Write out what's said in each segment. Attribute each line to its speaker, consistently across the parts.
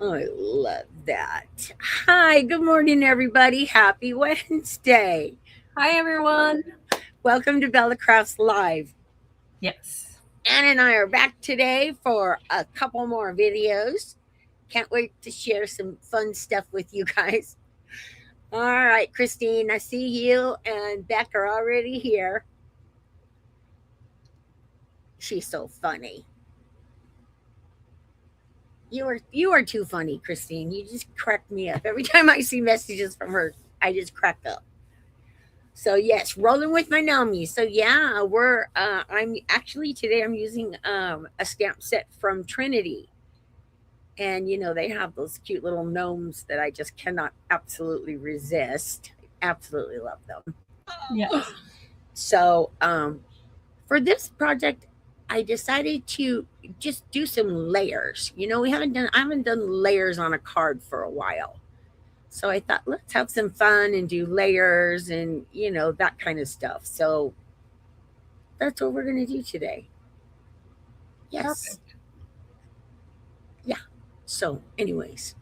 Speaker 1: I love that. Hi, good morning, everybody. Happy Wednesday.
Speaker 2: Hi, everyone.
Speaker 1: Welcome to Bella Crafts Live.
Speaker 2: Yes.
Speaker 1: Ann and I are back today for a couple more videos. Can't wait to share some fun stuff with you guys. All right, Christine, I see you and Beck are already here. She's so funny. You are too funny, Christine. You just crack me up. Every time I see messages from her, I just crack up. So yes, rolling with my gnomies. So yeah, I'm actually today I'm using a stamp set from Trinity. And they have those cute little gnomes that I just cannot absolutely resist. I absolutely love them.
Speaker 2: Yes.
Speaker 1: So for this project I decided to just do some layers. I haven't done layers on a card for a while. So I thought, let's have some fun and do layers and, that kind of stuff. So that's what we're going to do today. Yes.
Speaker 2: Perfect.
Speaker 1: Yeah. So, anyways,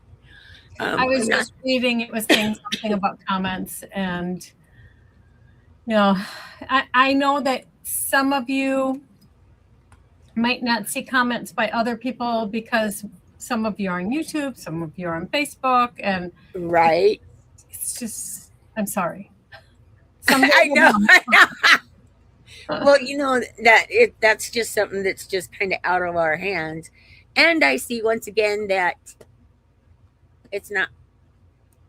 Speaker 2: I was
Speaker 1: I'm not,
Speaker 2: just reading, it was saying something about comments. And, you know, I know that some of you might not see comments by other people because some of you are on YouTube, some of you are on Facebook. And
Speaker 1: right.
Speaker 2: it's just, I'm sorry. Someday
Speaker 1: I
Speaker 2: we'll
Speaker 1: know.
Speaker 2: know.
Speaker 1: Well, that's just something that's just kind of out of our hands. And I see once again that it's not,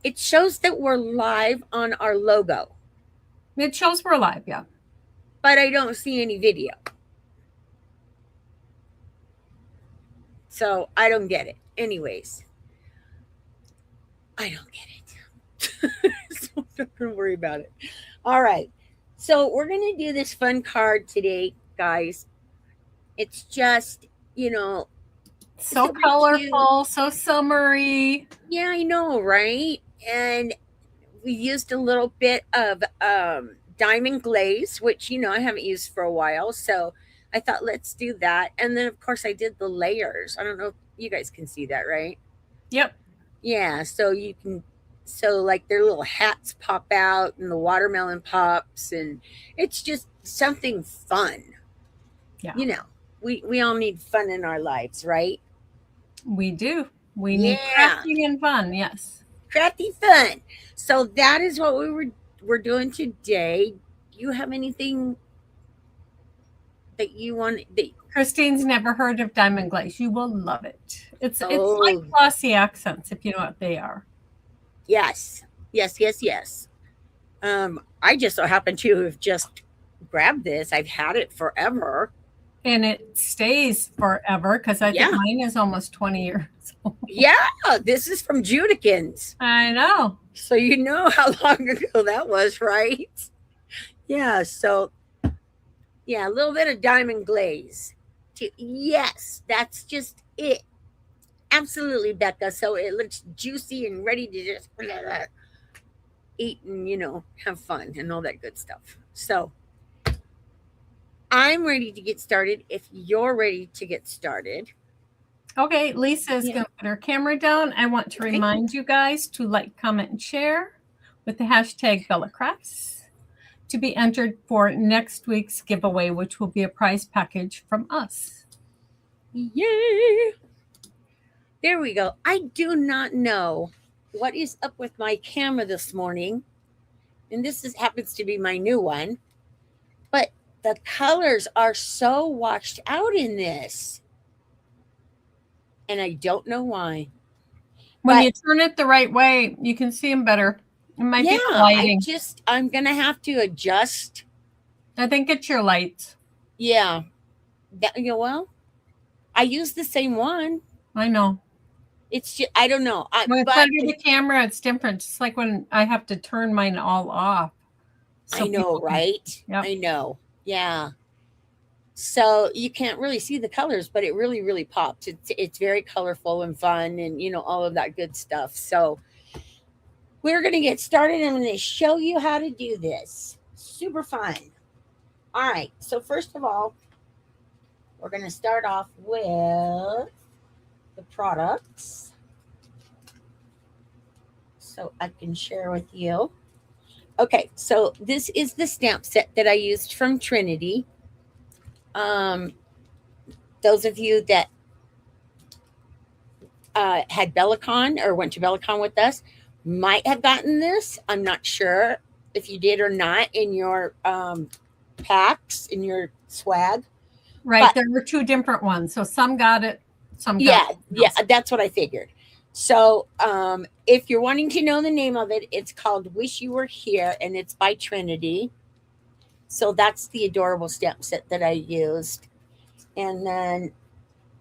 Speaker 1: it shows that we're live on our logo,
Speaker 2: It shows we're live. Yeah.
Speaker 1: but I don't see any video. So I don't get it. Anyways, I don't get it. So I'm not going to worry about it. All right. So we're going to do this fun card today, guys. It's just,
Speaker 2: So
Speaker 1: super cute.
Speaker 2: colorful, so summery.
Speaker 1: Yeah, I know, right? And we used a little bit of diamond glaze, which, I haven't used for a while. So I thought, let's do that. And then, of course, I did the layers. I don't know if you guys can see that, right?
Speaker 2: Yep.
Speaker 1: Yeah, so like their little hats pop out and the watermelon pops, and it's just something fun.
Speaker 2: Yeah.
Speaker 1: You know, we all need fun in our lives, right?
Speaker 2: We do. We need
Speaker 1: Yeah,
Speaker 2: crafting and fun. Yes.
Speaker 1: crafty fun. So that is what we're doing today. Do you have anything that you want that
Speaker 2: Christine's never heard of diamond glaze. You will love it. It's like
Speaker 1: oh,
Speaker 2: glossy accents, if you know what they are.
Speaker 1: yes. Yes, yes, yes. I just so happen to have just grabbed this. I've had it forever.
Speaker 2: And it stays forever because I think
Speaker 1: Yeah.
Speaker 2: mine is almost 20 years old.
Speaker 1: Yeah, this is from Judikins.
Speaker 2: I know.
Speaker 1: So you know how long ago that was, right? Yeah, so yeah, a little bit of diamond glaze. Yes, that's just it. Absolutely, Becca. So it looks juicy and ready to just eat and, have fun and all that good stuff. So I'm ready to get started if you're ready to get started.
Speaker 2: Okay, Lisa is
Speaker 1: Yeah.
Speaker 2: going to put her camera down. I want to
Speaker 1: Okay.
Speaker 2: remind you guys to like, comment, and share with the hashtag BellaCrafts to be entered for next week's giveaway, which will be a prize package from us.
Speaker 1: Yay! There we go. I do not know what is up with my camera this morning, and happens to be my new one, but the colors are so washed out in this, and I don't know why.
Speaker 2: When
Speaker 1: But
Speaker 2: you turn it the right way, you can see them better. It might be the
Speaker 1: yeah,
Speaker 2: lighting.
Speaker 1: I'm gonna have to adjust.
Speaker 2: I think it's your lights.
Speaker 1: Yeah, well, I use the same one.
Speaker 2: I know.
Speaker 1: It's just I don't know.
Speaker 2: When it's
Speaker 1: But
Speaker 2: under the camera, it's different. Just like when I have to turn mine all off so
Speaker 1: I know,
Speaker 2: people can.
Speaker 1: right?
Speaker 2: Yep.
Speaker 1: I know. Yeah. So you can't really see the colors, but it really, really pops. It's very colorful and fun, and all of that good stuff. So we're gonna get started. I'm gonna show you how to do this. Super fun. All right. So first of all, we're gonna start off with the products. so I can share with you. Okay, so this is the stamp set that I used from Trinity. Um, those of you that had Bellicon or went to Bellicon with us might have gotten this. I'm not sure if you did or not in your packs, in your swag.
Speaker 2: Right.
Speaker 1: But
Speaker 2: There were two different ones. So some got it, some got
Speaker 1: yeah,
Speaker 2: something
Speaker 1: yeah,
Speaker 2: else.
Speaker 1: that's what I figured. So if you're wanting to know the name of it, it's called Wish You Were Here, and it's by Trinity. So that's the adorable stamp set that I used. And then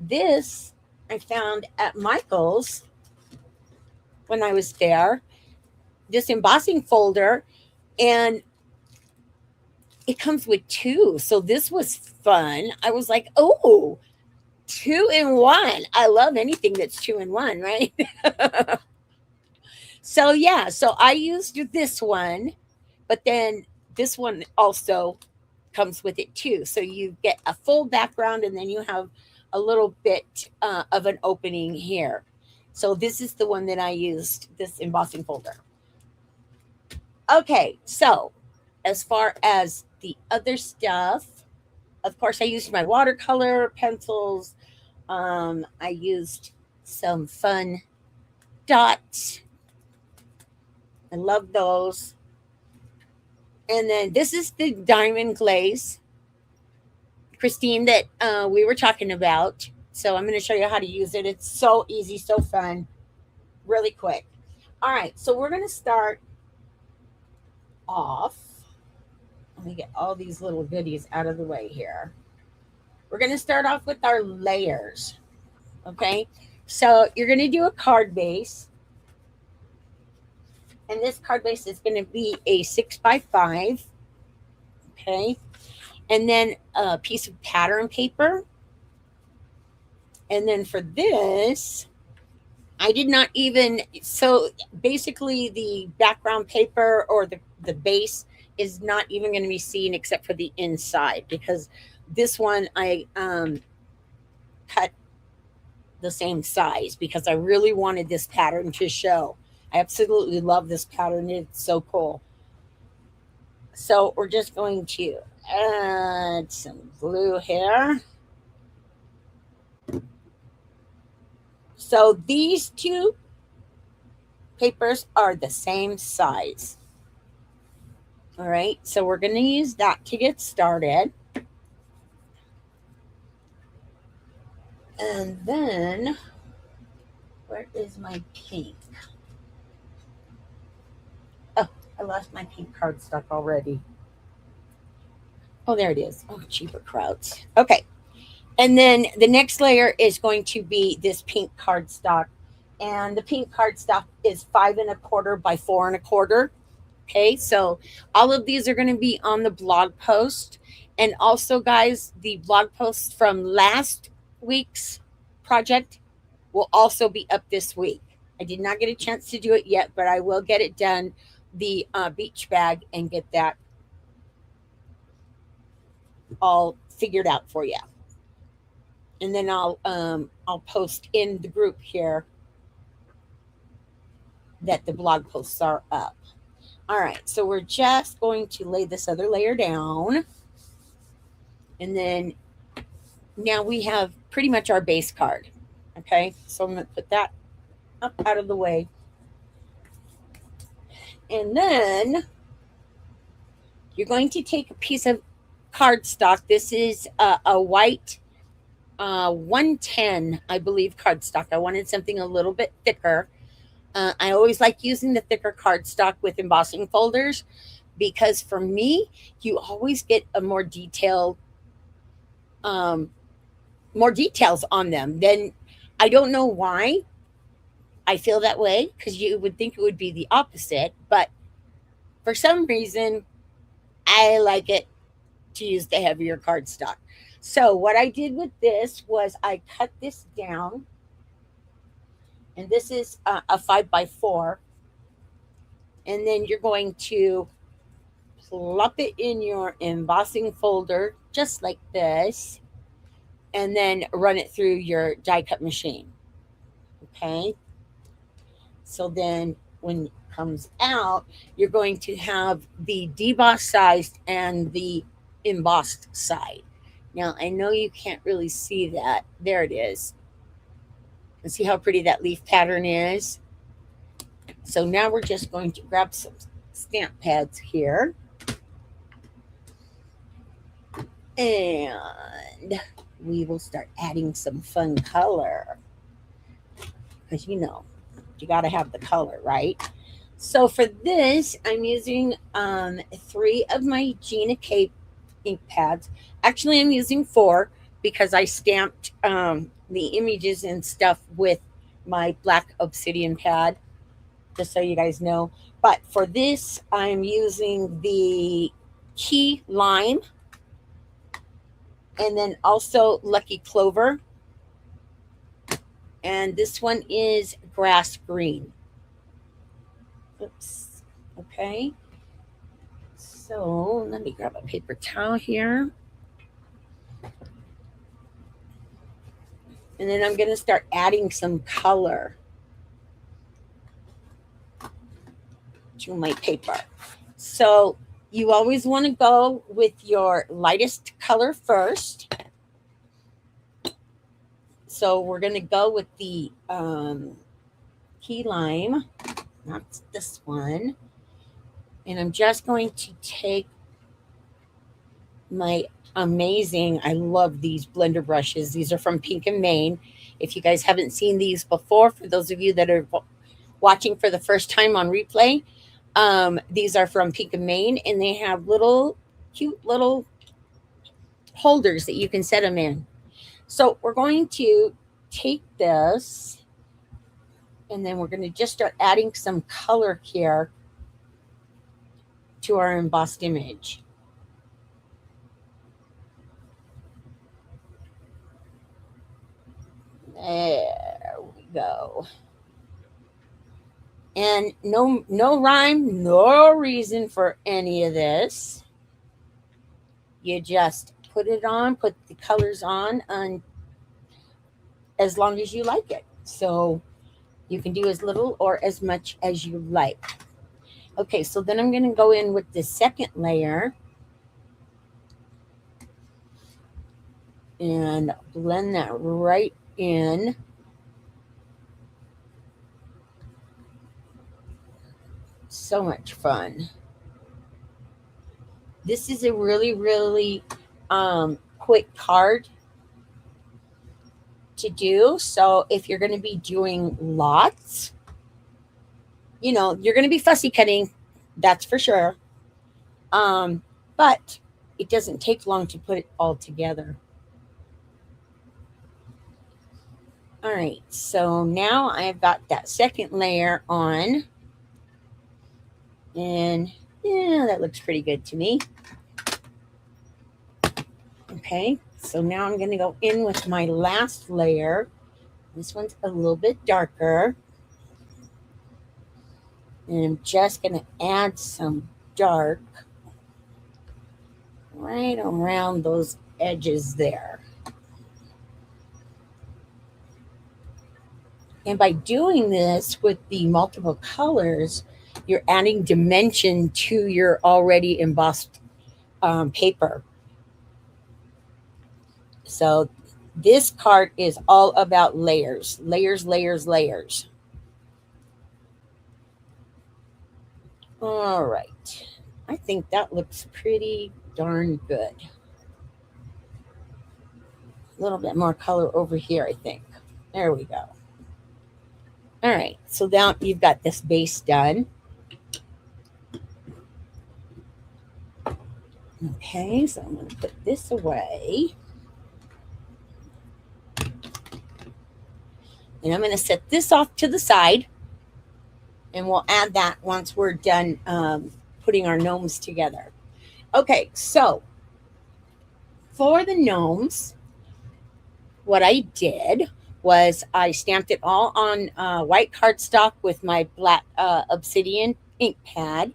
Speaker 1: this I found at Michael's when I was there, this embossing folder, and it comes with two. So this was fun. I was like, oh, two in one. I love anything that's two in one, right? So yeah, so I used this one, but then this one also comes with it too. So you get a full background and then you have a little bit of an opening here. So this is the one that I used, this embossing folder. Okay, so as far as the other stuff, of course, I used my watercolor pencils. I used some fun dots. I love those. And then this is the diamond glaze, Christine, that we were talking about. So I'm going to show you how to use it. It's so easy, so fun, really quick. All right, so we're going to start off. Let me get all these little goodies out of the way here. We're going to start off with our layers. Okay, so you're going to do a card base. And this card base is going to be a 6x5. Okay, and then a piece of pattern paper. And then for this, I did not even, so basically the background paper or the base is not even going to be seen except for the inside, because this one I cut the same size because I really wanted this pattern to show. I absolutely love this pattern. It's so cool. So we're just going to add some glue here. So these two papers are the same size. All right, so we're going to use that to get started. And then, where is my pink? Oh, I lost my pink cardstock already. Oh, there it is. Oh, cheaper crowds. Okay. And then the next layer is going to be this pink cardstock. And the pink cardstock is 5 1/4 by 4 1/4. Okay, so all of these are going to be on the blog post. And also, guys, the blog post from last week's project will also be up this week. I did not get a chance to do it yet, but I will get it done, the beach bag, and get that all figured out for you. And then I'll post in the group here that the blog posts are up. All right, so we're just going to lay this other layer down. And then now we have pretty much our base card. Okay, so I'm going to put that up out of the way. And then you're going to take a piece of cardstock. This is a white 110, I believe, cardstock. I wanted something a little bit thicker. I always like using the thicker cardstock with embossing folders because for me, you always get a more details on them. Then I don't know why I feel that way, because you would think it would be the opposite, but for some reason, I like it to use the heavier cardstock. So what I did with this was I cut this down, and this is a 5x4, and then you're going to plop it in your embossing folder just like this, and then run it through your die cut machine. Okay, so then when it comes out, you're going to have the debossed side and the embossed side. Now, I know you can't really see that. There it is. And see how pretty that leaf pattern is? So now we're just going to grab some stamp pads here. And we will start adding some fun color. Because you got to have the color, right? So for this, I'm using 3 of my Gina Cape ink pads. Actually, I'm using 4 because I stamped the images and stuff with my black obsidian pad, just so you guys know. But for this, I'm using the key lime and then also lucky clover. And this one is grass green. Oops. Okay. So let me grab a paper towel here. And then I'm going to start adding some color to my paper. So you always want to go with your lightest color first. So we're going to go with the key lime. That's this one. And I'm just going to take my amazing, I love these blender brushes. These are from Pink and Maine. If you guys haven't seen these before, for those of you that are watching for the first time on replay, these are from Pink and Maine, and they have cute little holders that you can set them in. So we're going to take this, and then we're going to just start adding some color here to our embossed image. There we go. And no rhyme, no reason for any of this. You just put it on, put the colors on, and as long as you like it. So you can do as little or as much as you like. Okay, so then I'm going to go in with the second layer and blend that right in. So much fun. This is a really, really quick card to do. So if you're going to be doing lots, you're going to be fussy cutting, that's for sure. But it doesn't take long to put it all together. All right, so now I've got that second layer on. And yeah, that looks pretty good to me. Okay, so now I'm going to go in with my last layer. This one's a little bit darker. And I'm just going to add some dark right around those edges there. And by doing this with the multiple colors, you're adding dimension to your already embossed paper. So this card is all about layers, layers, layers, layers. All right. I think that looks pretty darn good. A little bit more color over here, I think. There we go. All right. So now you've got this base done. Okay. So I'm going to put this away. And I'm going to set this off to the side. And we'll add that once we're done putting our gnomes together. Okay, so for the gnomes, what I did was I stamped it all on white cardstock with my black obsidian ink pad.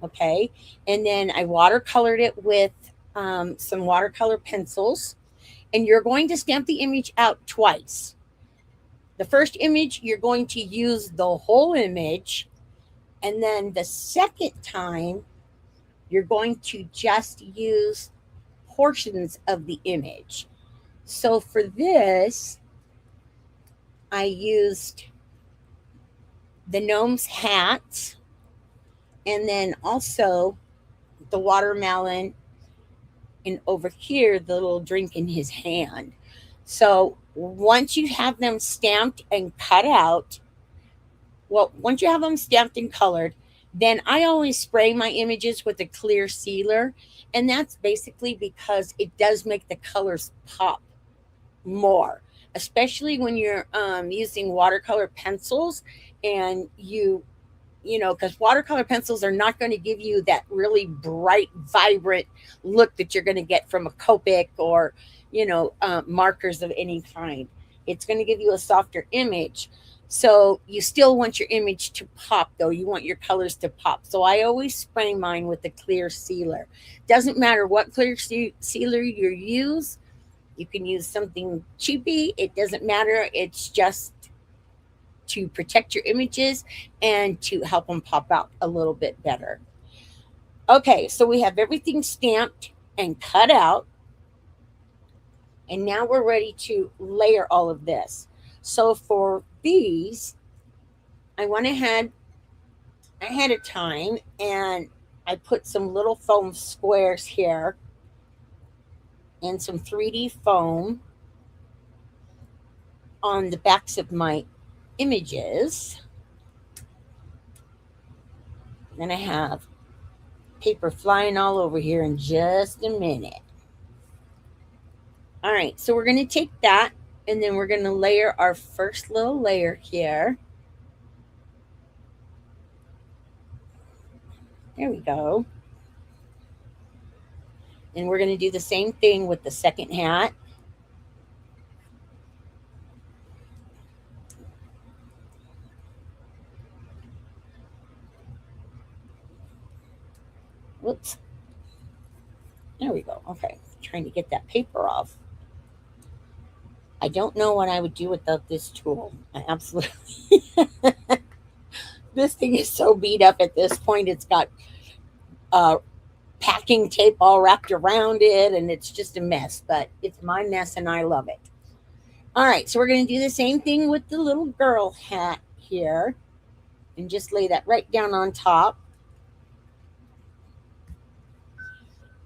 Speaker 1: Okay, and then I watercolored it with some watercolor pencils. And you're going to stamp the image out twice. The first image, you're going to use the whole image And then the second time, you're going to just use portions of the image. So for this, I used the gnome's hat and then also the watermelon, and over here, the little drink in his hand. So once you have them stamped and cut out, well, once you have them stamped and colored, then I always spray my images with a clear sealer. And that's basically because it does make the colors pop more, especially when you're using watercolor pencils and because watercolor pencils are not going to give you that really bright, vibrant look that you're going to get from a Copic or, markers of any kind. It's going to give you a softer image. So you still want your image to pop, though. You want your colors to pop. So I always spray mine with a clear sealer. Doesn't matter what clear sealer you use. You can use something cheapy. It doesn't matter. It's just to protect your images and to help them pop out a little bit better. Okay, so we have everything stamped and cut out. And now we're ready to layer all of this. So for these, I went ahead of time and I put some little foam squares here and some 3D foam on the backs of my images. Then I have paper flying all over here in just a minute. All right, so we're going to take that and then we're going to layer our first little layer here. There we go. And we're going to do the same thing with the second hat. Whoops. There we go. Okay, trying to get that paper off. I don't know what I would do without this tool. I absolutely. This thing is so beat up at this point. It's got uh, packing tape all wrapped around it, and it's just a mess. But it's my mess, and I love it. All right, so we're going to do the same thing with the little girl hat here, and just lay that right down on top.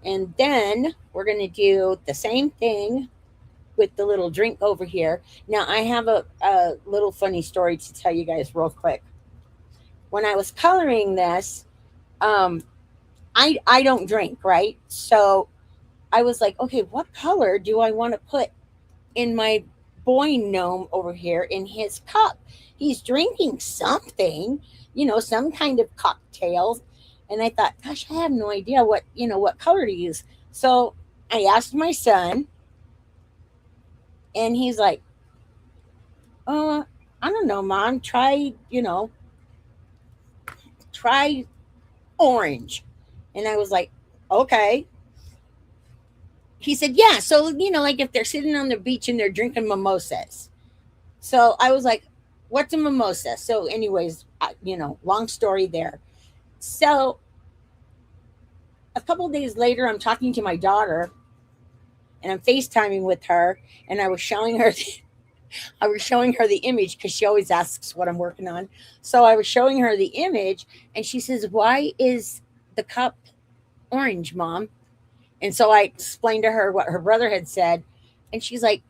Speaker 1: And then we're going to do the same thing with the little drink over here. Now, I have a little funny story to tell you guys real quick. When I was coloring this, um, I don't drink, right? So I was like, okay, what color do I want to put in my boy gnome over here in his cup? He's drinking something, some kind of cocktail. And I thought, gosh, I have no idea what color to use. So I asked my son, and he's like, uh, I don't know, mom, try orange. And I was like, okay. He said, yeah. So, like if they're sitting on the beach and they're drinking mimosas. So I was like, what's a mimosa? So, anyways, long story there. So a couple of days later, I'm talking to my daughter and I'm FaceTiming with her, and I was showing her the image because she always asks what I'm working on. So I was showing her the image, and she says, "Why is the cup orange, mom?" And so I explained to her what her brother had said, and she's like,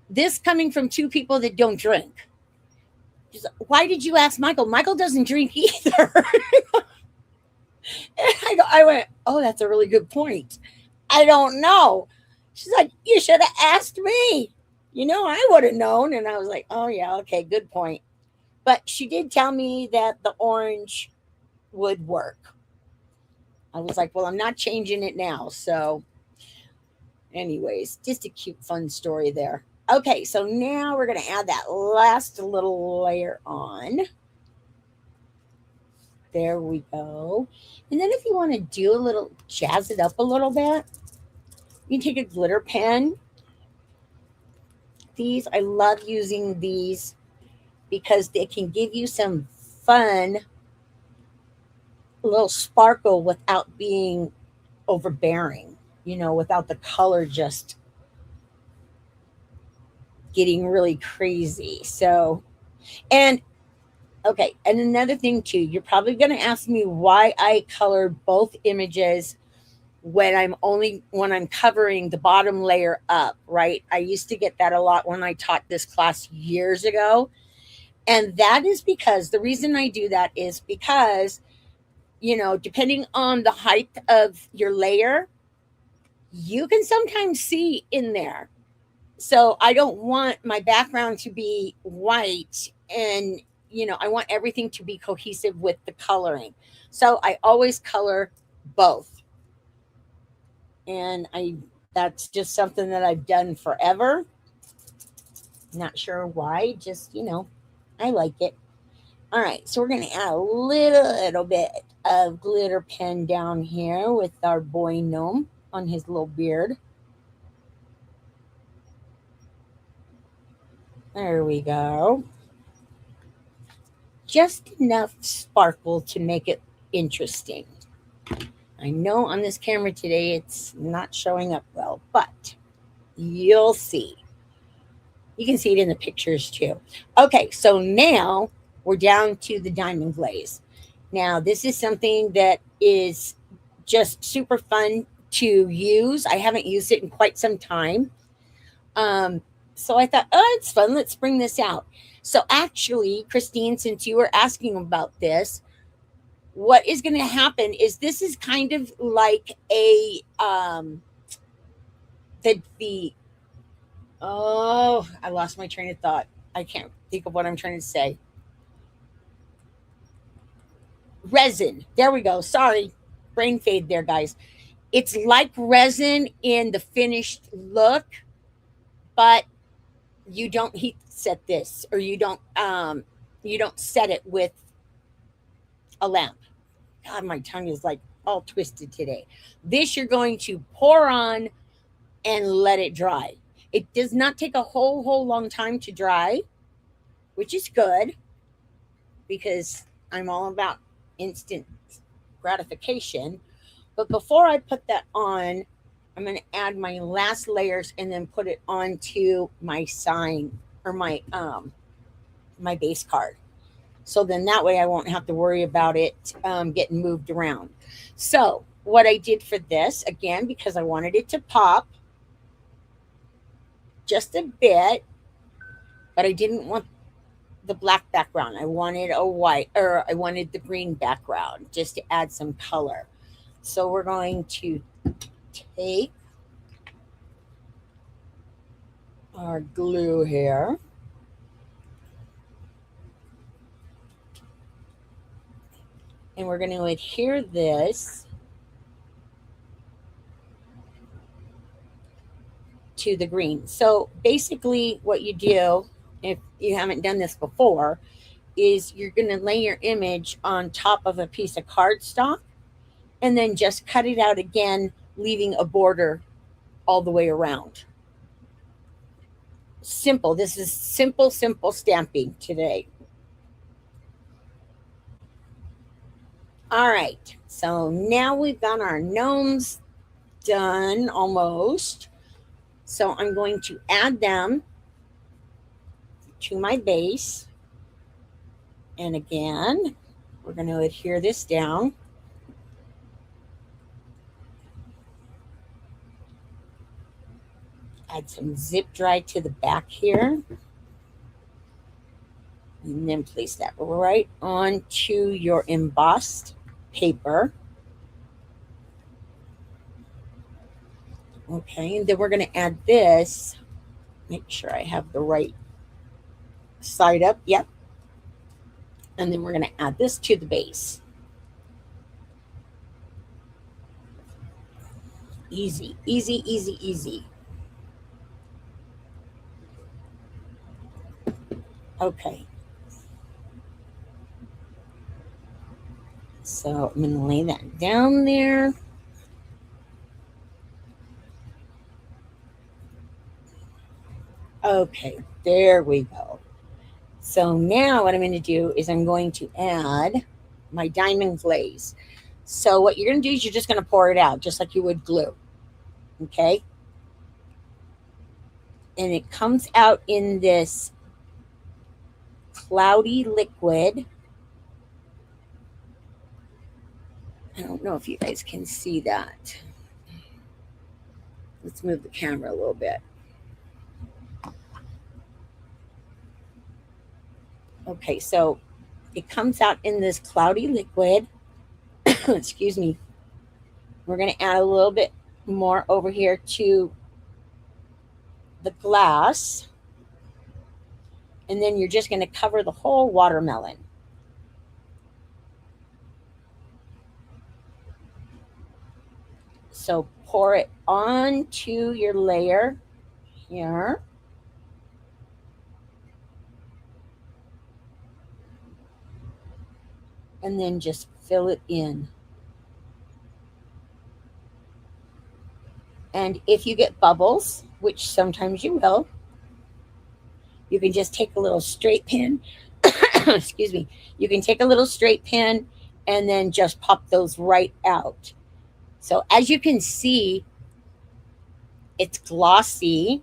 Speaker 1: "This coming from two people that don't drink." She's like, "Why did you ask Michael? Michael doesn't drink either." I went, "Oh, that's a really good point. I don't know." She's like, "You should have asked me. I would have known." And I was like, "Oh, yeah, okay, good point." But she did tell me that the orange would work. I was like, "Well, I'm not changing it now." So, anyways, just a cute, fun story there. Okay, so now we're going to add that last little layer on. There we go. And then if you want to do a little, jazz it up a little bit, you can take a glitter pen. I love using these because they can give you some fun a little sparkle without being overbearing, without the color just getting really crazy. So, and okay, and another thing too, you're probably going to ask me why I color both images when I'm covering the bottom layer up, right? I used to get that a lot when I taught this class years ago. And that is because the reason I do that is because, depending on the height of your layer, you can sometimes see in there. So I don't want my background to be white, and I want everything to be cohesive with the coloring. So I always color both. And I that's just something that I've done forever. Not sure why, just I like it. All right, so we're gonna add a little bit of glitter pen down here with our boy gnome on his little beard. There we go. Just enough sparkle to make it interesting. I know on this camera today it's not showing up well, but you'll see. You can see it in the pictures too. Okay, so now we're down to the diamond glaze. Now, this is something that is just super fun to use. I haven't used it in quite some time. Um, so I thought, oh, it's fun. Let's bring this out. So, actually, Christine, since you were asking about this, what is going to happen is this is kind of like the oh, I lost my train of thought. I can't think of what I'm trying to say. Resin. There we go. Sorry. Brain fade there, guys. It's like resin in the finished look, but you don't heat set this, or you don't set it with a lamp. God, my tongue is like all twisted today. This you're going to pour on and let it dry. It does not take a whole long time to dry, which is good because I'm all about instant gratification. But before I put that on, I'm going to add my last layers and then put it onto my sign, or my base card. So then that way I won't have to worry about it getting moved around. So what I did for this, again, because I wanted it to pop just a bit, but I didn't want the black background. I wanted a white, or I wanted the green background just to add some color. So we're going to take our glue here. And we're going to adhere this to the green. So basically, what you do, if you haven't done this before, is you're going to lay your image on top of a piece of cardstock and then just cut it out again, leaving a border all the way around. Simple. This is simple stamping today. All right. So now we've got our gnomes done almost. So I'm going to add them to my base. And again, we're going to adhere this down. Add some zip dry to the back here. And then place that right onto your embossed paper. Okay, and then we're going to add this. Make sure I have the right side up. Yep. And then we're going to add this to the base. Easy, easy, easy, easy. Okay. So I'm going to lay that down there. Okay, there we go. So now what I'm going to do is I'm going to add my diamond glaze. So what you're going to do is you're just going to pour it out just like you would glue. Okay? And it comes out in this cloudy liquid. I don't know if you guys can see that. Let's move the camera a little bit. Okay, so it comes out in this cloudy liquid. Excuse me. We're going to add a little bit more over here to the glass. And then you're just going to cover the whole watermelon. So pour it onto your layer here. And then just fill it in. And if you get bubbles, which sometimes you will, you can just take a little straight pin. Excuse me. You can take a little straight pin and then just pop those right out. So as you can see, it's glossy,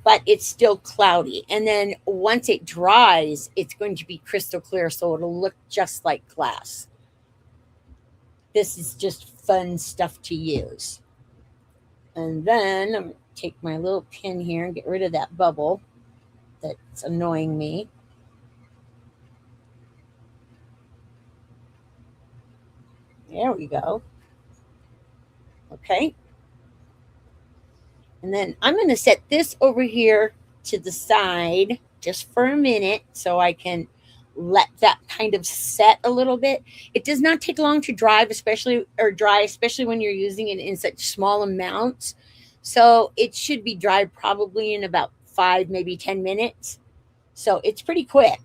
Speaker 1: but it's still cloudy. And then once it dries, it's going to be crystal clear, so it'll look just like glass. This is just fun stuff to use. And then I'm going to take my little pin here and get rid of that bubble that's annoying me. There we go. Okay. And then I'm going to set this over here to the side just for a minute so I can let that kind of set a little bit. It does not take long to dry, especially when you're using it in such small amounts. So it should be dried probably in about 5, maybe 10 minutes. So it's pretty quick.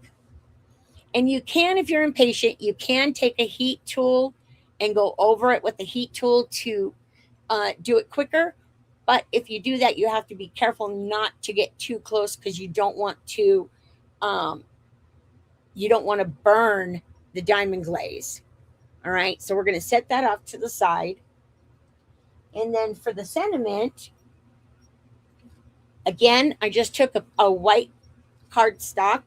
Speaker 1: And you can, if you're impatient, you can take a heat tool and go over it with the heat tool to do it quicker. But if you do that, you have to be careful not to get too close because um, you don't want to burn the diamond glaze. All right, so we're going to set that off to the side. And then for the sentiment, again, I just took a white cardstock,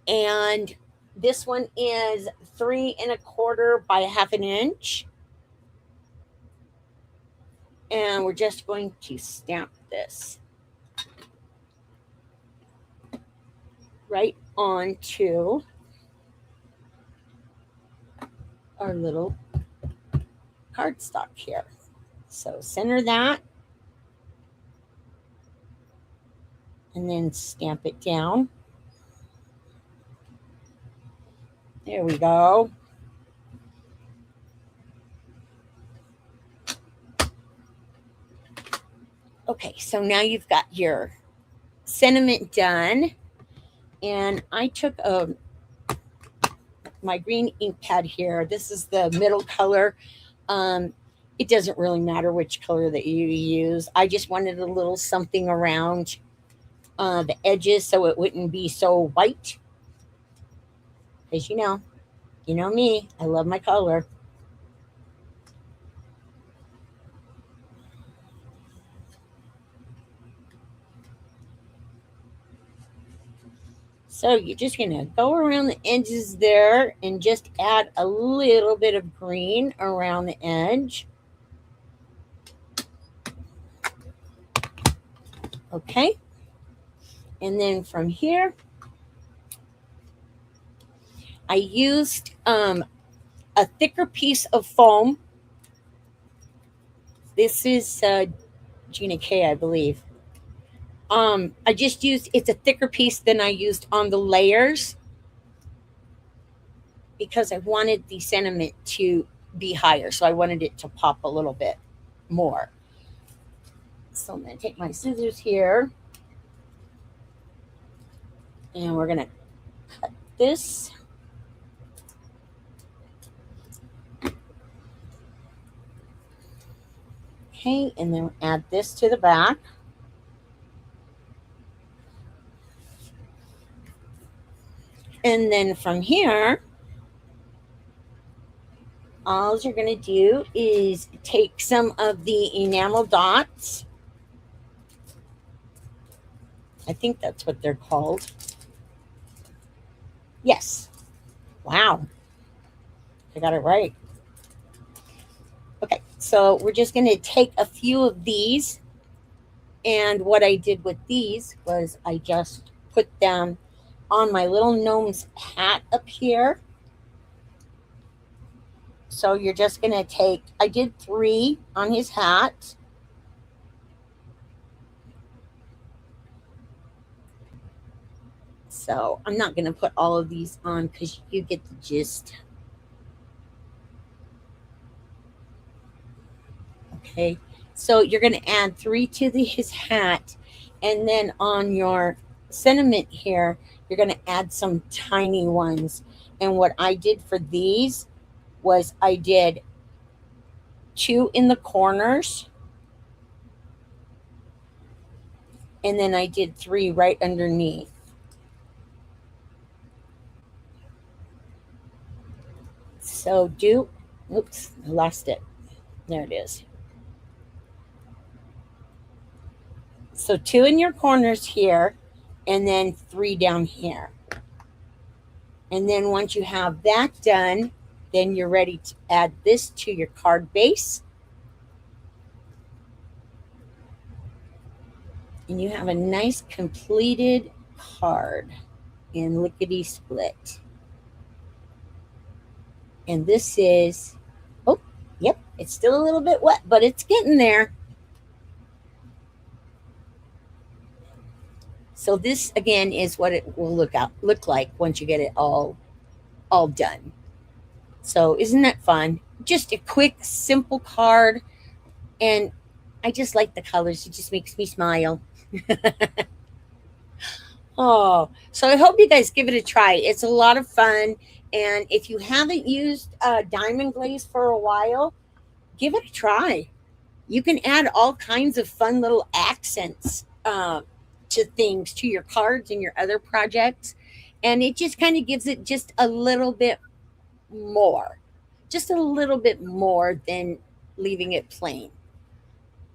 Speaker 1: and this one is 3¼ by 1/2 inch. And we're just going to stamp this right onto our little cardstock here. So center that and then stamp it down. There we go. Okay, so now you've got your sentiment done. And I took my green ink pad here. This is the middle color. Um, it doesn't really matter which color that you use. I just wanted a little something around the edges so it wouldn't be so white. Because you know me, I love my color. So you're just going to go around the edges there and just add a little bit of green around the edge. Okay. And then from here, I used a thicker piece of foam. This is Gina K, I believe. I just used, it's a thicker piece than I used on the layers because I wanted the sentiment to be higher. So I wanted it to pop a little bit more. So I'm going to take my scissors here and we're going to cut this. Okay, and then add this to the back. And then from here, all you're going to do is take some of the enamel dots. I think that's what they're called. Yes. Wow. I got it right. Okay. So we're just going to take a few of these. And what I did with these was I just put them on my little gnome's hat up here. So you're just going to take, I did 3 on his hat. So I'm not going to put all of these on because you get the gist. Okay. So you're going to add 3 to his hat. And then on your sentiment here, you're going to add some tiny ones. And what I did for these was I did 2 in the corners. And then I did 3 right underneath. So oops, I lost it. There it is. So 2 in your corners here, and then 3 down here. And then once you have that done, then you're ready to add this to your card base. And you have a nice completed card in lickety split. And this is, oh, yep, it's still a little bit wet, but it's getting there. So this again is what it will look like once you get it all done. So isn't that fun? Just a quick, simple card, and I just like the colors. It just makes me smile. Oh, so I hope you guys give it a try. It's a lot of fun, and if you haven't used diamond glaze for a while, give it a try. You can add all kinds of fun little accents to things, to your cards and your other projects. And it just kind of gives it just a little bit more, just a little bit more than leaving it plain.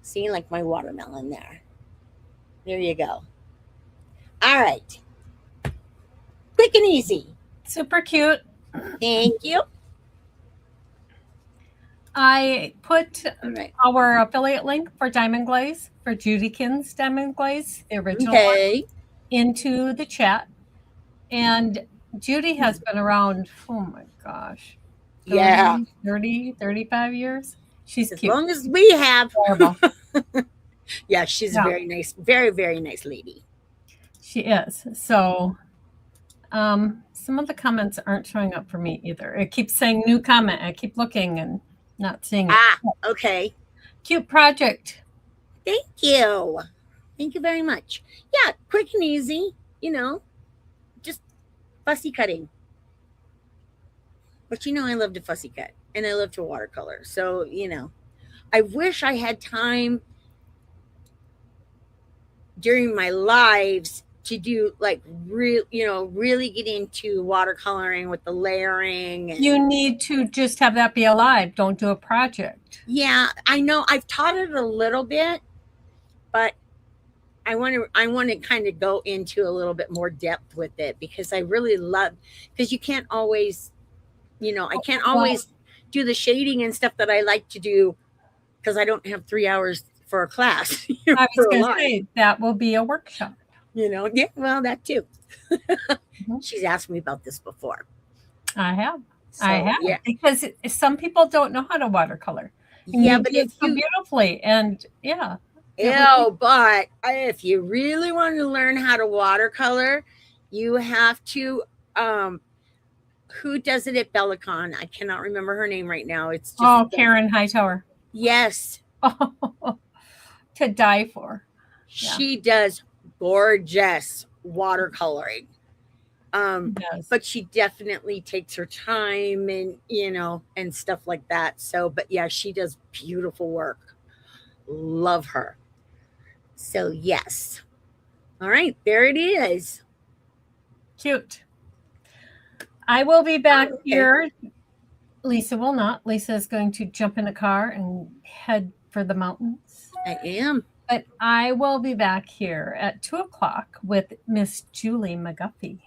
Speaker 1: See, like my watermelon there. There you go. All right. Quick and easy.
Speaker 2: Super cute.
Speaker 1: Thank you.
Speaker 2: I put
Speaker 1: All right.
Speaker 2: our affiliate link for Diamond Glaze, for Judykins Diamond Glaze, the original one,
Speaker 1: Okay.
Speaker 2: into the chat. And Judy has been around, oh my gosh, 30,
Speaker 1: Yeah.
Speaker 2: 35 years. She's
Speaker 1: As
Speaker 2: cute.
Speaker 1: long as we have.
Speaker 2: Adorable.
Speaker 1: Yeah, she's
Speaker 2: Yeah.
Speaker 1: very nice. Very, very nice lady.
Speaker 2: She is. So some of the comments aren't showing up for me either. It keeps saying new comment. I keep looking and not seeing it.
Speaker 1: Ah, okay.
Speaker 2: Cute project.
Speaker 1: Thank you. Thank you very much. Yeah, quick and easy, just fussy cutting. But I love to fussy cut and I love to watercolor. So, I wish I had time during my lives to do like really get into watercoloring with the layering.
Speaker 2: You need to just have that be alive. Don't do a project.
Speaker 1: Yeah, I know. I've taught it a little bit, but I want to kind of go into a little bit more depth with it because I really love, because you can't always, I can't always do the shading and stuff that I like to do because I don't have 3 hours for a class.
Speaker 2: I was going to say that will be a workshop.
Speaker 1: Yeah, well, that too. She's asked me about this before.
Speaker 2: I have. Yeah. Because some people don't know how to watercolor.
Speaker 1: Yeah, but
Speaker 2: it's so beautifully, and yeah.
Speaker 1: But if you really want to learn how to watercolor, you have to. Who does it at Bellicon? I cannot remember her name right now. It's just
Speaker 2: Karen Hightower.
Speaker 1: Yes.
Speaker 2: To die for.
Speaker 1: Yeah. She does gorgeous watercoloring.
Speaker 2: Yes.
Speaker 1: But she definitely takes her time and and stuff like that. So, but yeah, she does beautiful work. Love her. So yes. All right, there it is.
Speaker 2: Cute. I will be back
Speaker 1: Oh, okay.
Speaker 2: here. Lisa will not. Lisa is going to jump in a car and head for the mountains.
Speaker 1: I am.
Speaker 2: But I will be back here at 2 o'clock with Miss Julie McGuffey.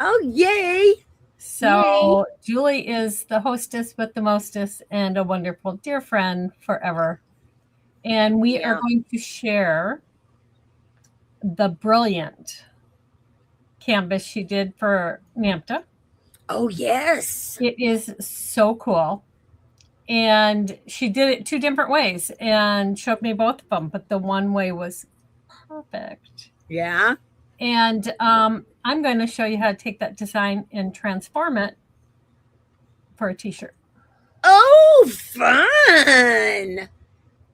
Speaker 1: Oh, yay. Yay.
Speaker 2: So Julie is the hostess with the mostest and a wonderful dear friend forever. And we are
Speaker 1: Yeah.
Speaker 2: going to share the brilliant canvas she did for NAMTA.
Speaker 1: Oh, yes.
Speaker 2: It is so cool. And she did it 2 different ways and showed me both of them, but the one way was perfect.
Speaker 1: Yeah.
Speaker 2: And I'm going to show you how to take that design and transform it for a t-shirt.
Speaker 1: Oh, fun.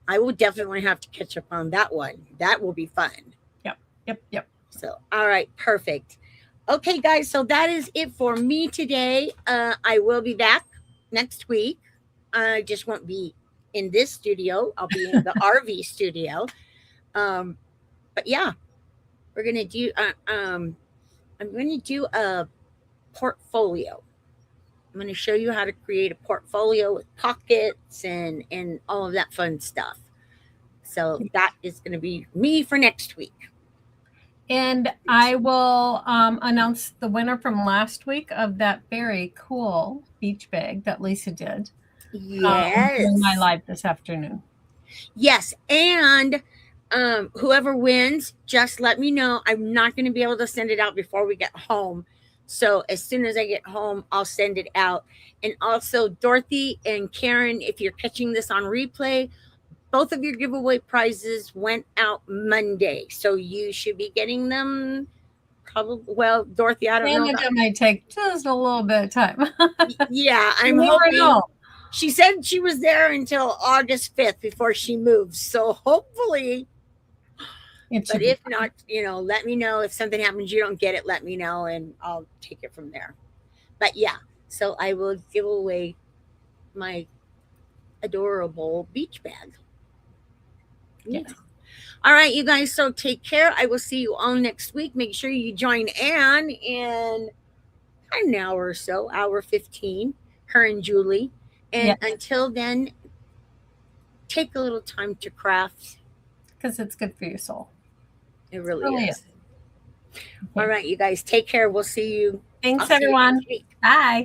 Speaker 1: I will definitely have to catch up on that one. That will be fun.
Speaker 2: Yep.
Speaker 1: So, all right, perfect. Okay, guys, so that is it for me today. I will be back next week. I just won't be in this studio. I'll be in the RV studio. But yeah, we're gonna do. I'm going to do a portfolio. I'm going to show you how to create a portfolio with pockets and all of that fun stuff. So that is going to be me for next week.
Speaker 2: And I will announce the winner from last week of that very cool beach bag that Lisa did.
Speaker 1: Yes.
Speaker 2: During my live this afternoon.
Speaker 1: Yes. And whoever wins, just let me know. I'm not going to be able to send it out before we get home. So as soon as I get home, I'll send it out. And also, Dorothy and Karen, if you're catching this on replay, both of your giveaway prizes went out Monday. So you should be getting them probably. Well, Dorothy, I don't know.
Speaker 2: And it might take just a little bit of time.
Speaker 1: Yeah, I'm
Speaker 2: You never
Speaker 1: hoping.
Speaker 2: know.
Speaker 1: She said she was there until August 5th before she moves. So hopefully, but if not, let me know. If something happens, you don't get it, let me know and I'll take it from there. But yeah, so I will give away my adorable beach bag. Yeah.
Speaker 2: Yes.
Speaker 1: All right, you guys. So take care. I will see you all next week. Make sure you join Anne in an hour or so, hour 15, her and Julie. And until then, take a little time to craft.
Speaker 2: Because it's good for your soul.
Speaker 1: It really is.
Speaker 2: Okay.
Speaker 1: All right, you guys. Take care. We'll see you.
Speaker 2: Thanks, everyone. Bye.